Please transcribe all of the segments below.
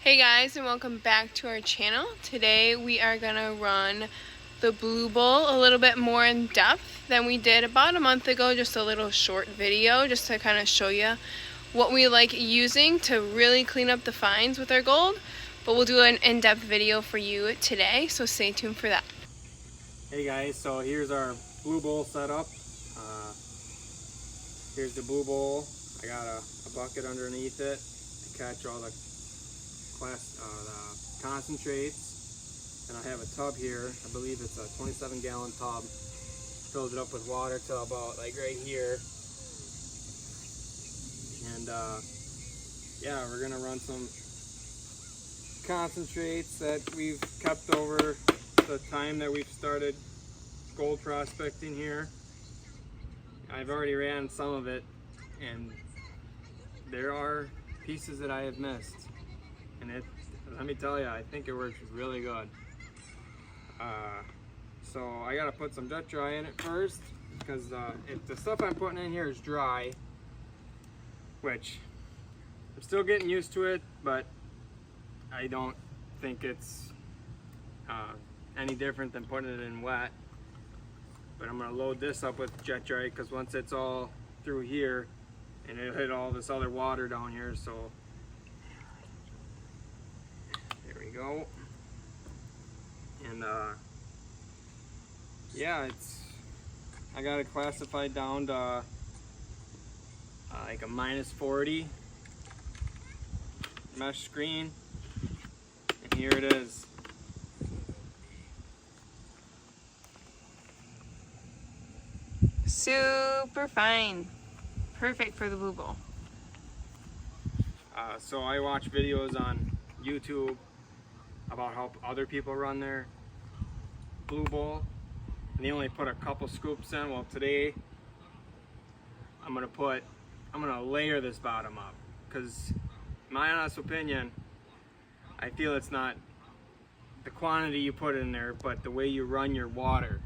Hey guys, and welcome back to our channel. Today we are gonna run the blue bowl a little bit more in depth than we did about a month ago. Just a little short video just to kind of show you what we like using to really clean up the fines with our gold. But we'll do an in-depth video for you today, so stay tuned for that. Hey guys, so here's our blue bowl setup. Here's the blue bowl. I got a bucket underneath it to catch all the concentrates, and I have a tub here. I believe it's a 27-gallon tub. Fills it up with water till about like right here, and yeah, we're gonna run some concentrates that we've kept over the time that we've started gold prospecting here. I've already ran some of it, and there are pieces that I have missed, and let me tell you, I think it works really good. So I gotta put some jet dry in it first, because if the stuff I'm putting in here is dry, which I'm still getting used to it, but I don't think it's any different than putting it in wet. But I'm gonna load this up with jet dry, because once it's all through here, and it'll hit all this other water down here, so there we go. And yeah, I got it classified down to like a -40 mesh screen, and here it is. Super fine. Perfect for the blue bowl. So I watch videos on YouTube about how other people run their blue bowl, and they only put a couple scoops in. Well, today I'm gonna layer this bottom up, because my honest opinion, I feel it's not the quantity you put in there, but the way you run your water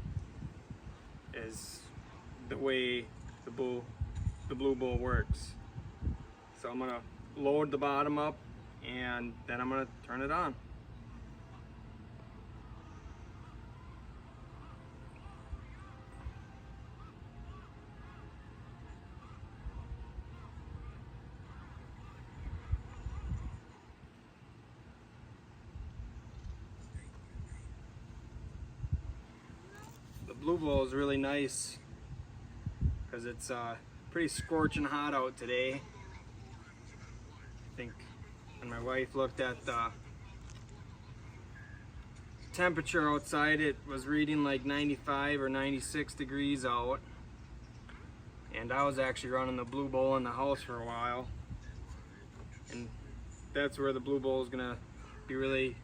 is the way the blue bowl works. So I'm gonna load the bottom up, and then I'm gonna turn it on. The blue bowl is really nice because it's pretty scorching hot out today. I think when my wife looked at the temperature outside, it was reading like 95 or 96 degrees out, and I was actually running the blue bowl in the house for a while, and that's where the blue bowl is gonna be really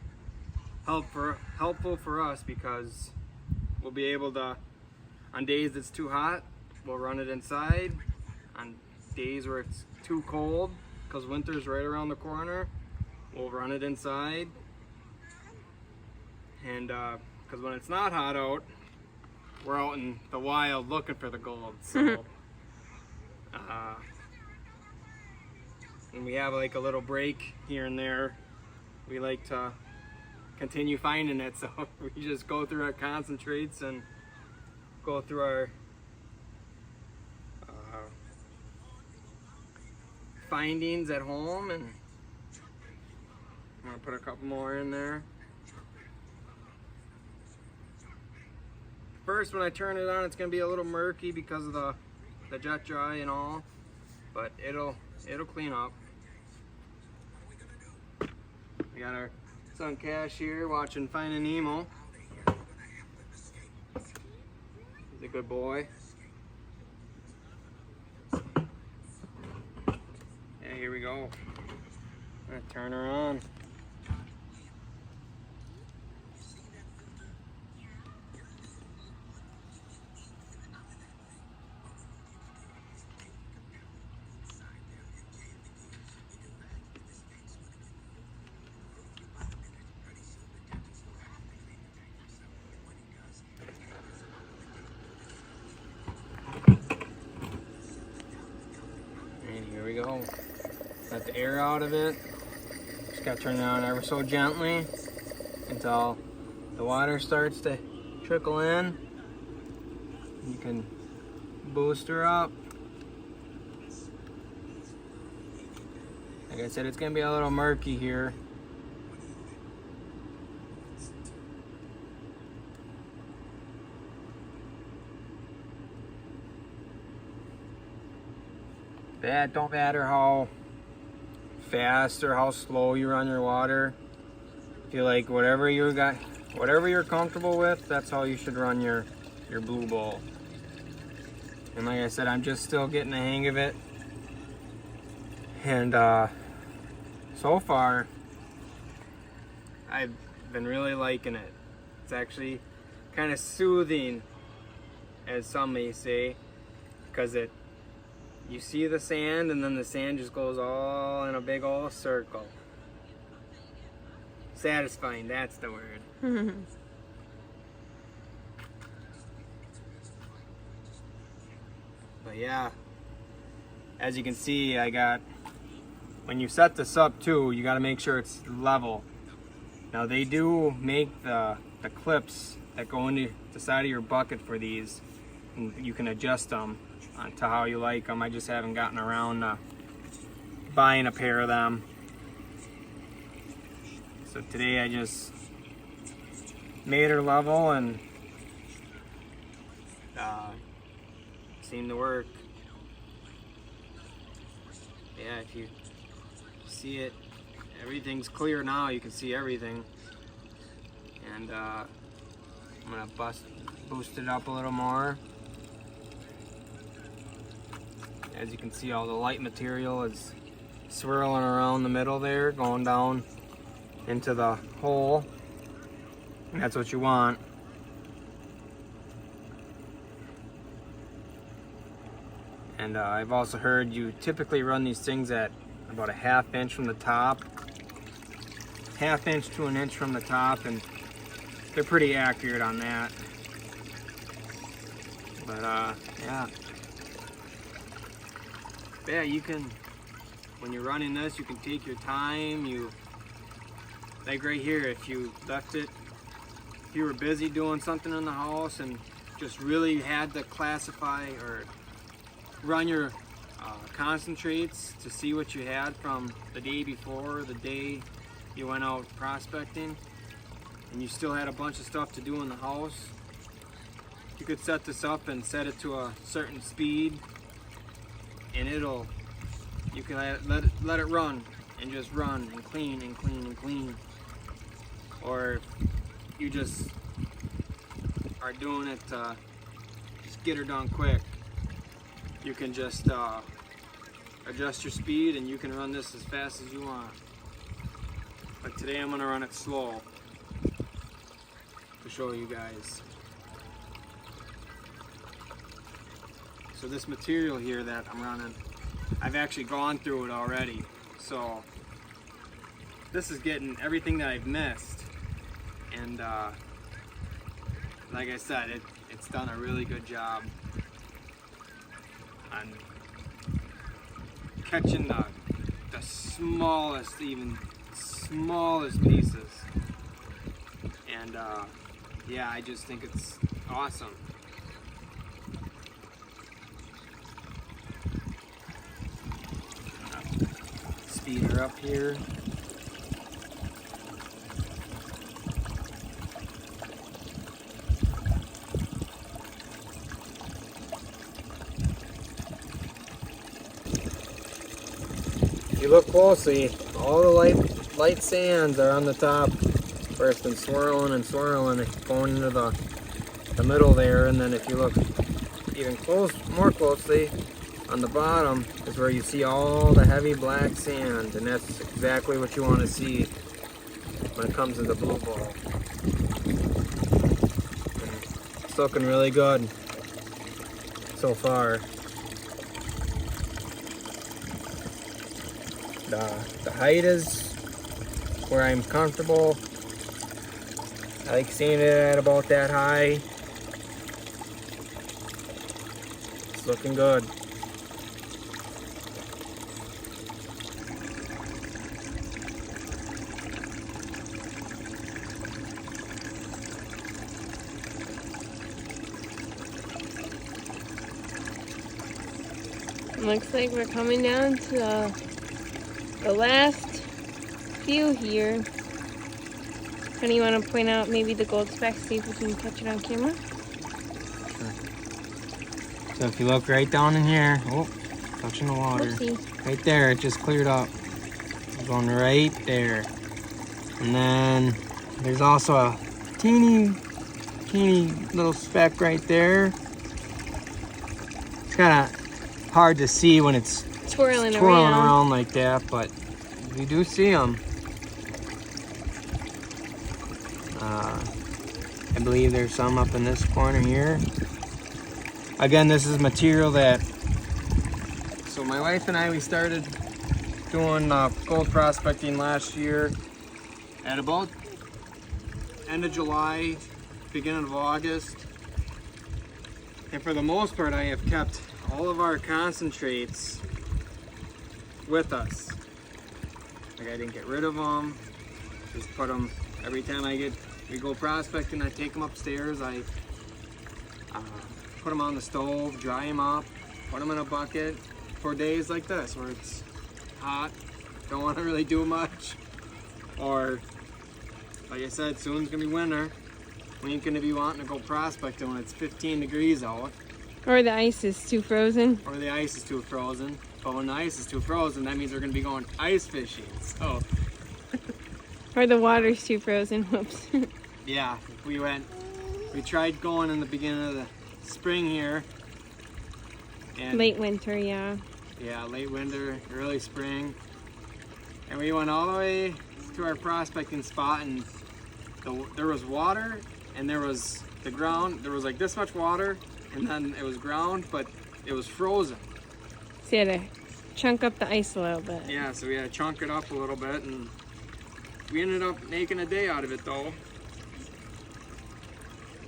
helpful for us, because we'll be able to, on days it's too hot, we'll run it inside. On days where it's too cold, because winter's right around the corner, we'll run it inside. And because when it's not hot out, we're out in the wild looking for the gold. So when we have like a little break here and there, we like to continue finding it. So we just go through our concentrates and go through our findings at home, and I'm gonna put a couple more in there. First, when I turn it on, it's gonna be a little murky because of the jet dry and all, but it'll clean up. We got our son Cash here watching Finding Nemo. He's a good boy. Here we go. I'm gonna turn her on. And here we go. Let the air out of it. gotta turn it on ever so gently until the water starts to trickle in. You can boost her up. Like I said, it's gonna be a little murky here. That don't matter how fast or how slow you run your water. If you like whatever you're comfortable with, that's how you should run your blue bowl. And like I said, I'm just still getting the hang of it. And so far, I've been really liking it. It's actually kind of soothing, as some may say, because you see the sand and then the sand just goes all in a big old circle. Satisfying, that's the word. But yeah, as you can see, when you set this up too, you got to make sure it's level. Now they do make the clips that go into the side of your bucket for these, and you can adjust them to how you like them. I just haven't gotten around to buying a pair of them. So today I just made her level and seemed to work. Yeah, if you see it, everything's clear now. You can see everything. And I'm gonna boost it up a little more. As you can see, all the light material is swirling around the middle there, going down into the hole. And that's what you want. And I've also heard you typically run these things at about a 1/2 inch from the top. 1/2 inch to 1 inch from the top, and they're pretty accurate on that. But yeah. Yeah, you can, when you're running this, you can take your time. Like right here, if you left it, if you were busy doing something in the house and just really had to classify or run your concentrates to see what you had from the day before, the day you went out prospecting, and you still had a bunch of stuff to do in the house, you could set this up and set it to a certain speed, and you can let it run and just run and clean and clean and clean. Or you just are doing it to just get her done quick, you can just adjust your speed and you can run this as fast as you want. But today I'm gonna run it slow to show you guys. So this material here that I'm running, I've actually gone through it already. So this is getting everything that I've missed. And like I said, it's done a really good job on catching the smallest, even smallest pieces. And yeah, I just think it's awesome. Speed her up here. If you look closely, all the light sands are on the top where it's been swirling and swirling, going into the middle there. And then if you look even more closely, on the bottom is where you see all the heavy black sand, and that's exactly what you want to see when it comes to the blue ball. And it's looking really good so far. The height is where I'm comfortable. I like seeing it at about that high. It's looking good. Looks like we're coming down to the last few here. Honey, you want to point out maybe the gold speck, see if we can catch it on camera? Sure. So if you look right down in here, oh, touching the water. Whoopsie. Right there, it just cleared up. It's going right there. And then there's also a teeny little speck right there. It's kind of hard to see when it's twirling around like that, but you do see them. I believe there's some up in this corner here. Again, this is material that, so my wife and I, we started doing gold prospecting last year at about end of July, beginning of August. And for the most part, I have kept all of our concentrates with us. Like, I didn't get rid of them, just put them, every time we go prospecting, I take them upstairs, I put them on the stove, dry them up, put them in a bucket for days like this where it's hot, don't want to really do much, or like I said, soon's gonna be winter. We ain't gonna be wanting to go prospecting when it's 15 degrees out. Or the ice is too frozen. Or the ice is too frozen. But when the ice is too frozen, that means we're gonna be going ice fishing. So. Or the water's too frozen. Whoops. Yeah, we tried going in the beginning of the spring here. And late winter, yeah. Yeah, late winter, early spring. And we went all the way to our prospecting spot, and there was water, and there was the ground. There was like this much water, and then it was ground, but it was frozen. So you had to chunk up the ice a little bit. Yeah, so we had to chunk it up a little bit, and we ended up making a day out of it though.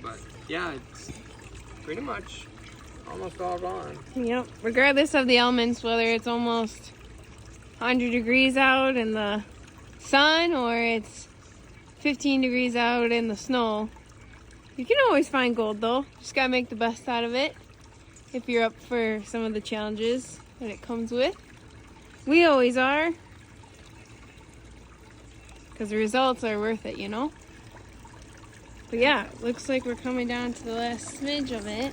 But yeah, it's pretty much almost all gone. Yep, regardless of the elements, whether it's almost 100 degrees out in the sun or it's 15 degrees out in the snow, you can always find gold though. Just gotta make the best out of it if you're up for some of the challenges that it comes with. We always are, because the results are worth it, you know? But yeah, looks like we're coming down to the last smidge of it.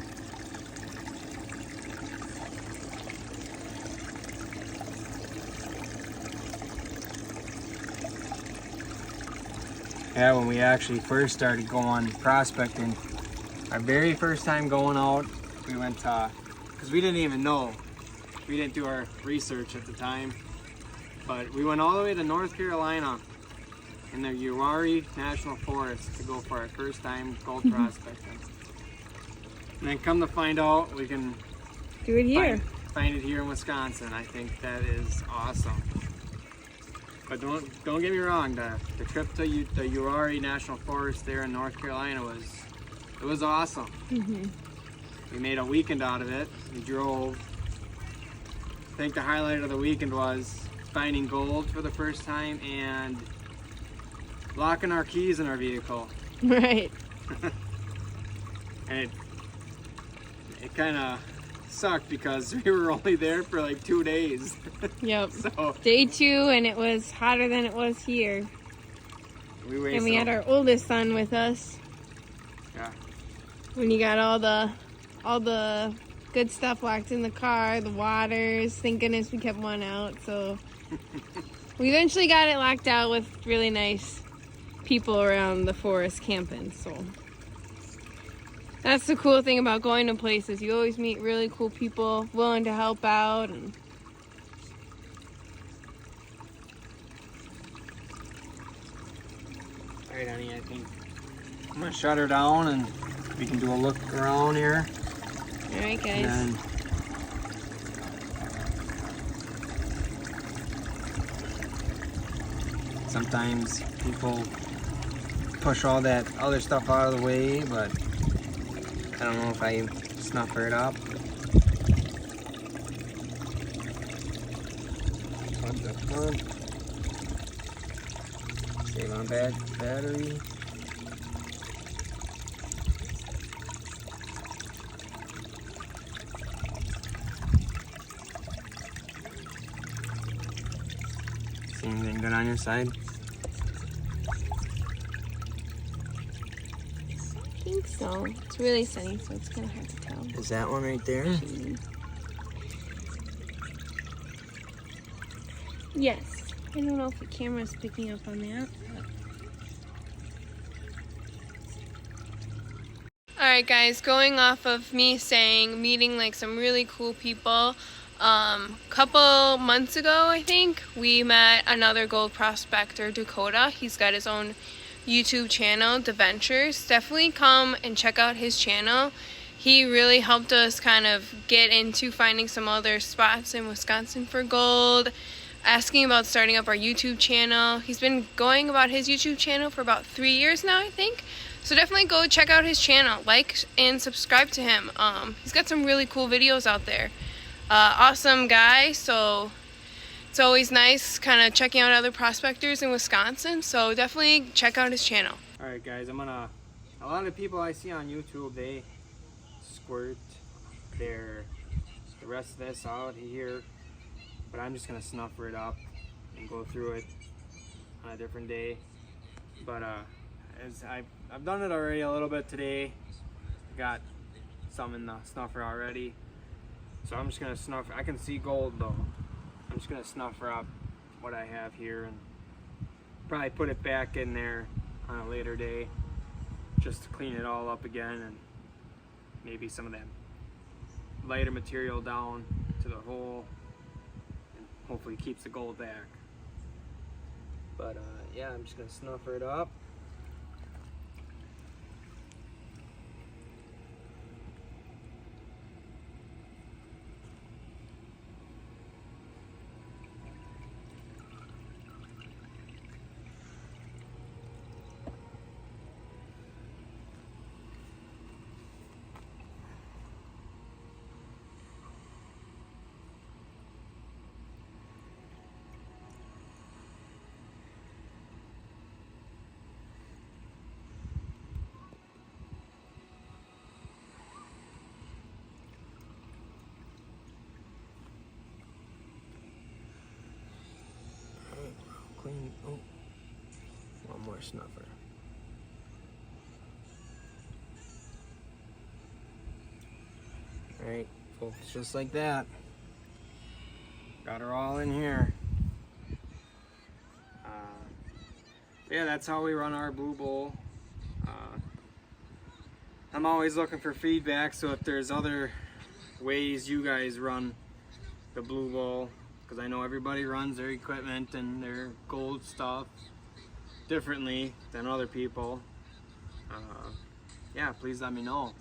Yeah, when we actually first started going prospecting, our very first time going out, we went to, because we didn't even know, we didn't do our research at the time, but we went all the way to North Carolina in the Uwharrie National Forest to go for our first time gold prospecting. And then come to find out, we can do it here. Find it here in Wisconsin. I think that is awesome. But don't get me wrong, the trip to the Uwharrie National Forest there in North Carolina was awesome. Mm-hmm. We made a weekend out of it. We drove. I think the highlight of the weekend was finding gold for the first time and locking our keys in our vehicle. Right. And it kind of sucked because we were only there for like 2 days. Yep. So day 2, and it was hotter than it was here. We and we had our oldest son with us. Yeah. When you got all the good stuff locked in the car, the waters, thank goodness we kept one out. So we eventually got it locked out with really nice people around the forest camping. So that's the cool thing about going to places. You always meet really cool people willing to help out. And all right, honey, I think I'm gonna shut her down and we can do a look around here. all right, guys. And then sometimes people push all that other stuff out of the way, but I don't know if I snuff her up. Plug up front. Save on battery. See anything good on your side? I think so. It's really sunny, so it's kind of hard to tell. Is that one right there? Yes. I don't know if the camera's picking up on that. Alright guys, going off of me saying meeting like some really cool people, couple months ago I think we met another gold prospector, Dakota. He's got his own YouTube channel, The Ventures. Definitely come and check out his channel. He really helped us kind of get into finding some other spots in Wisconsin for gold, asking about starting up our YouTube channel. He's been going about his YouTube channel for about 3 years now, I think. So definitely go check out his channel, like and subscribe to him. He's got some really cool videos out there. Awesome guy, so it's always nice kind of checking out other prospectors in Wisconsin. So definitely check out his channel. Alright guys, a lot of people I see on YouTube, they squirt the rest of this out here, but I'm just gonna snuffer it up and go through it on a different day. But as I've done it already a little bit today. Got some in the snuffer already, so I'm just gonna snuff. I can see gold though. I'm just gonna snuffer up what I have here and probably put it back in there on a later day just to clean it all up again, and maybe some of that lighter material down to the hole, and hopefully keeps the gold back. But yeah, I'm just gonna snuffer it up. Clean. Oh, one more snuffer. Alright, folks, just like that. Got her all in here. Yeah, that's how we run our blue bowl. I'm always looking for feedback, so if there's other ways you guys run the blue bowl, because I know everybody runs their equipment and their gold stuff differently than other people. Yeah, please let me know.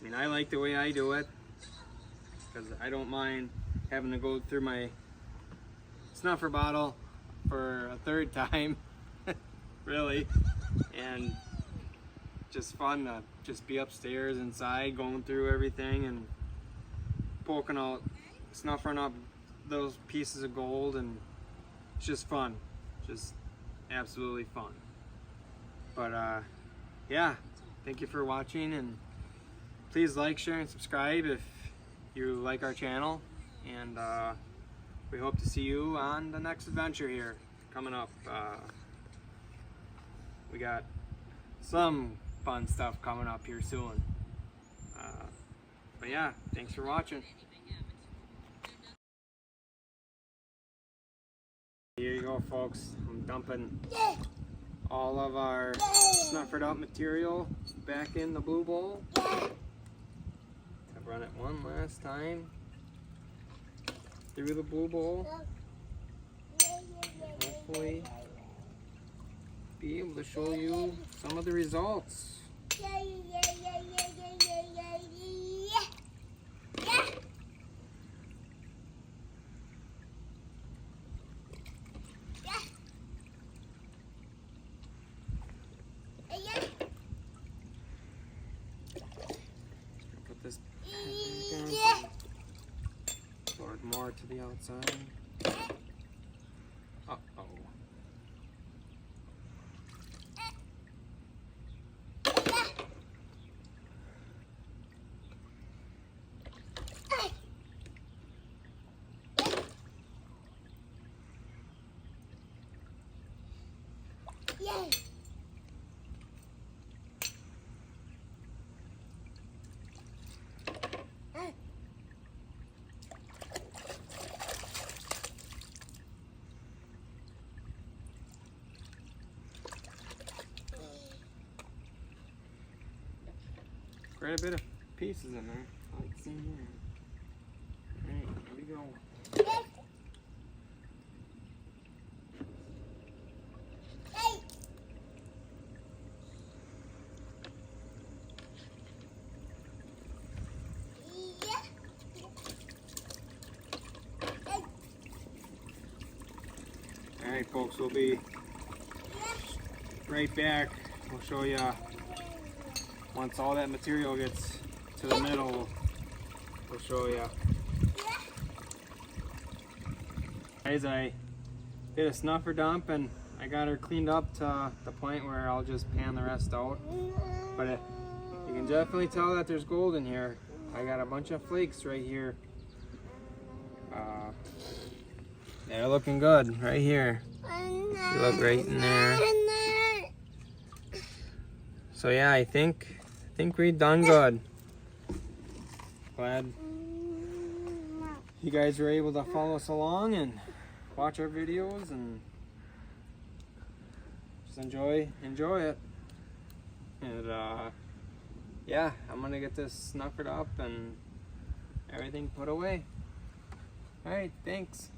I mean, I like the way I do it because I don't mind having to go through my snuffer bottle for a third time, really, and just fun to just be upstairs inside going through everything and poking out, snuffering up those pieces of gold, and it's just fun, just absolutely fun. But yeah, thank you for watching, and please like, share, and subscribe if you like our channel, and we hope to see you on the next adventure here coming up. We got some fun stuff coming up here soon. But yeah, thanks for watching. Here you go, folks. I'm dumping all of our snuffered up material back in the blue bowl. I've run it one last time through the blue bowl. Hopefully be able to show you some of the results. Put this back down, pour it more to the outside. Uh-oh. Quite a bit of pieces in there. I like seeing here. Alright, here we go. Alright folks, we'll be right back. We'll show you once all that material gets to the middle. We'll show you. Guys, I did a snuffer dump and I got her cleaned up to the point where I'll just pan the rest out. But you can definitely tell that there's gold in here. I got a bunch of flakes right here. They're looking good right here. You look right in there. So yeah, I think we've done good. Glad you guys were able to follow us along and watch our videos and just enjoy it. And yeah, I'm gonna get this snuffered up and everything put away. All right, thanks.